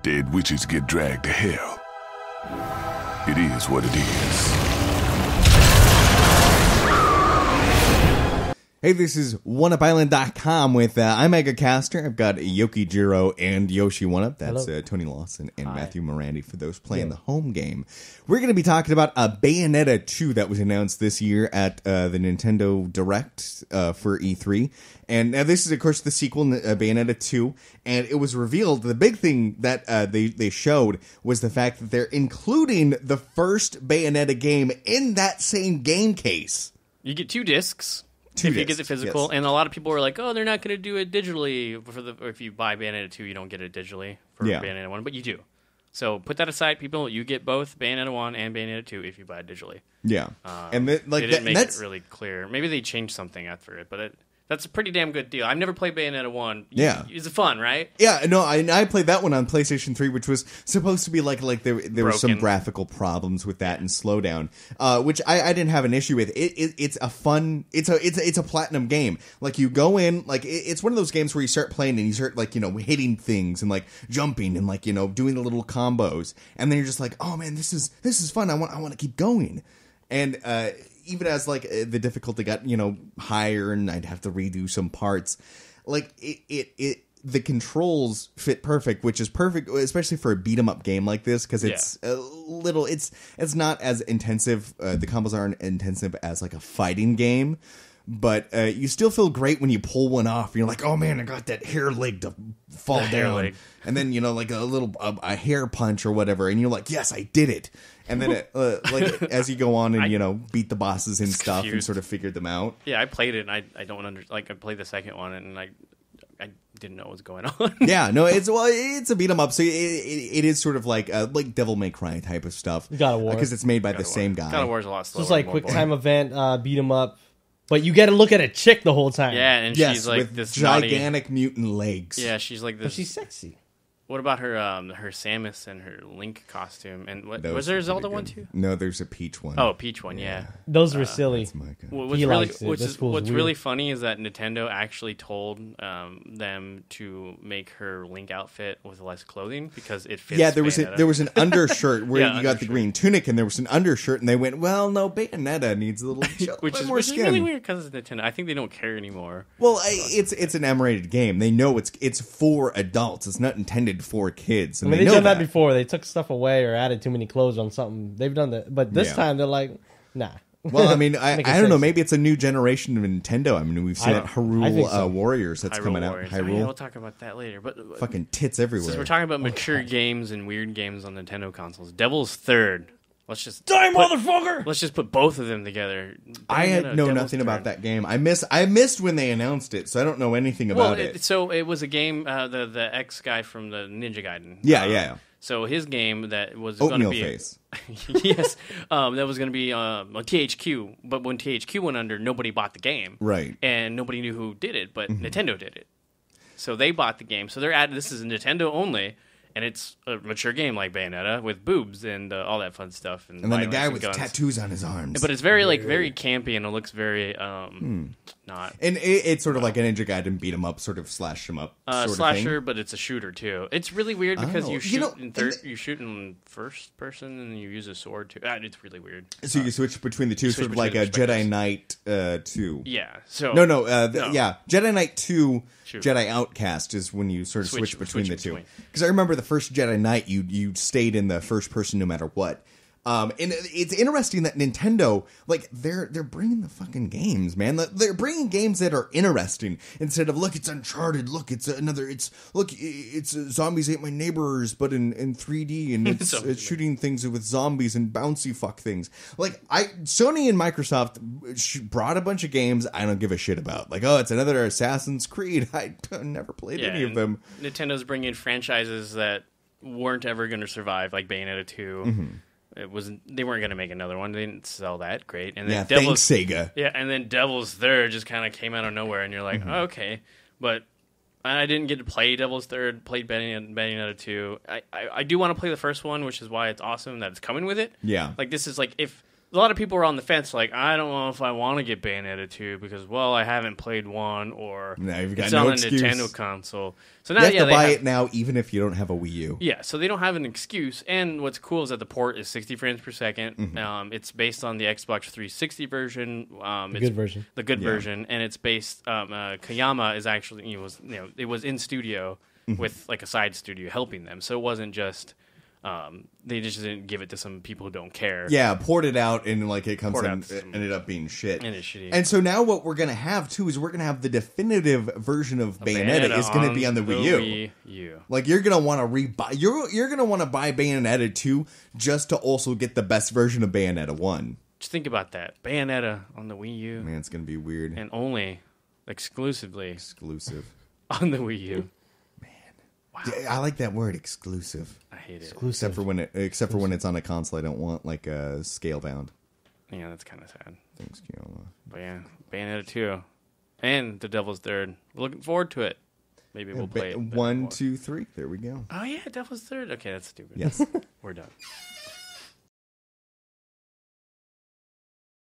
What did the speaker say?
Dead witches get dragged to hell. It is what it is. Hey, this is OneUpIsland.com with I'm Megacaster. I've got Yoki Jiro and Yoshi OneUp. That's Tony Lawson and Matthew Morandi for those playing the home game. We're going to be talking about Bayonetta 2 that was announced this year at the Nintendo Direct for E3. And this is, of course, the sequel, Bayonetta 2. And it was revealed, the big thing that they showed was the fact that they're including the first Bayonetta game in that same game case. You get 2 discs. If you get the physical, yes. And a lot of people were like, "Oh, they're not going to do it digitally." If you buy Bayonetta 2, you don't get it digitally for Bayonetta 1, but you do. So put that aside, people. You get both Bayonetta 1 and Bayonetta 2 if you buy it digitally. Yeah, and they didn't make it really clear. Maybe they changed something after it, but that's a pretty damn good deal. I've never played Bayonetta 1. Yeah. It's fun, right? Yeah, no, I played that one on PlayStation 3, which was supposed to be like there were some graphical problems with that and slowdown, which I didn't have an issue with. It's a fun, it's a platinum game. Like you go in, like it's one of those games where you start playing and you start like, hitting things and like jumping and like, doing the little combos. And then you're just like, oh man, this is fun. I want to keep going. And, even as like the difficulty got higher and I'd have to redo some parts, like the controls fit perfect, which is perfect, especially for a beat 'em up game like this, because it's a little it's not as intensive. The combos aren't intensive as like a fighting game, but you still feel great when you pull one off. You're like, oh man, I got that hair leg to fall down, and then like a little a hair punch or whatever, and you're like, yes, I did it. And then, like as you go on and beat the bosses and stuff and sort of figured them out. Yeah, I played it and I don't I played the second one and I didn't know what was going on. Yeah, no, it's a beat 'em up, so it is sort of like Devil May Cry type of stuff. God of War, because it's made by the same guy. God of War is a lot slower. So it's like quick time event, beat 'em up. But you get to look at a chick the whole time. Yeah, and she's like with this gigantic mutant legs. Yeah, she's like this. But she's sexy. What about her Samus and her Link costume? And was there a Zelda one too? No, there's a Peach one. Oh, Peach one, yeah. Those were silly. What's really funny is that Nintendo actually told them to make her Link outfit with less clothing because it fits. Yeah, there was an undershirt where you got the green tunic, and there was an undershirt, and they went, well, no, Bayonetta needs a little which is really weird because it's Nintendo. I think they don't care anymore. Well, it's an M-rated game. They know it's for adults. It's not intended for kids. And they've done that before. They took stuff away or added too many clothes on something. They've done that, but this time they're like, nah. Well, I mean, I don't know. Maybe it's a new generation of Nintendo. I mean, we've seen Hyrule Warriors that's coming out. Hyrule. We'll talk about that later. But fucking tits everywhere. Since we're talking about mature games and weird games on Nintendo consoles, Devil's Third. Let's just motherfucker. Let's just put both of them together. I know nothing about that game. I missed when they announced it, so I don't know anything about it. So it was a game. The ex guy from the Ninja Gaiden. Yeah. So his game that was going to be face. Yes, that was going to be on THQ. But when THQ went under, nobody bought the game, right? And nobody knew who did it, but Nintendo did it. So they bought the game. So they're this is Nintendo only. And it's a mature game like Bayonetta with boobs and all that fun stuff. And then the guy with tattoos on his arms. But it's very very campy and it looks very not. And it's sort of like a Ninja Gaiden beat 'em up, sort of slash 'em up sort slasher, of thing. But it's a shooter too. It's really weird because you shoot in first person and you use a sword too. It's really weird. So you switch between the two, sort of like a Jedi Knight 2. Yeah. So no. Yeah, Jedi Knight 2. Jedi Outcast is when you sort of switch between the two. Because I remember the first Jedi Knight, you stayed in the first person no matter what. And it's interesting that Nintendo, like, they're bringing the fucking games, man. They're bringing games that are interesting instead of, look, it's Uncharted. Look, it's Zombies Ate My Neighbors, but in 3D, and it's shooting things with zombies and bouncy fuck things. Like, Sony and Microsoft brought a bunch of games I don't give a shit about. Like, oh, it's another Assassin's Creed. I never played any of them. Nintendo bringing franchises that weren't ever going to survive, like Bayonetta 2. Mm-hmm. They weren't going to make another one. They didn't sell that great. And then thanks Sega. Yeah, and then Devil's Third just kind of came out of nowhere, and you're like, oh, okay. But I didn't get to play Devil's Third. Played Bayonetta 2. I do want to play the first one, which is why it's awesome that it's coming with it. Yeah, like this is like if a lot of people were on the fence, like, I don't know if I want to get Bayonetta 2 because, well, I haven't played one, or it's on a Nintendo console. So now, you have to buy it now, even if you don't have a Wii U. Yeah, so they don't have an excuse. And what's cool is that the port is 60 frames per second. Mm-hmm. It's based on the Xbox 360 version. The good version. The good version, and it's based. Kayama is actually it was in studio with like a side studio helping them, so it wasn't just. They just didn't give it to some people who don't care. Yeah, poured it out and like it ended up being shit. And it's shitty. And so now what we're gonna have too is we're gonna have the definitive version of Bayonetta is gonna be on the Wii U. Like you're gonna want to rebuy. You're gonna want to buy Bayonetta 2 just to also get the best version of Bayonetta 1. Just think about that. Bayonetta on the Wii U. Man, it's gonna be weird. And only exclusive on the Wii U. Wow. I like that word, exclusive. I hate it. Except for when it's on a console, I don't want like a scale bound. Yeah, that's kind of sad. Thanks, Keola. But yeah, Bayonetta 2 and The Devil's Third. We're looking forward to it. Maybe we'll play it. 1, 2, 3. There we go. Oh yeah, Devil's Third. Okay, that's stupid. Yes, we're done.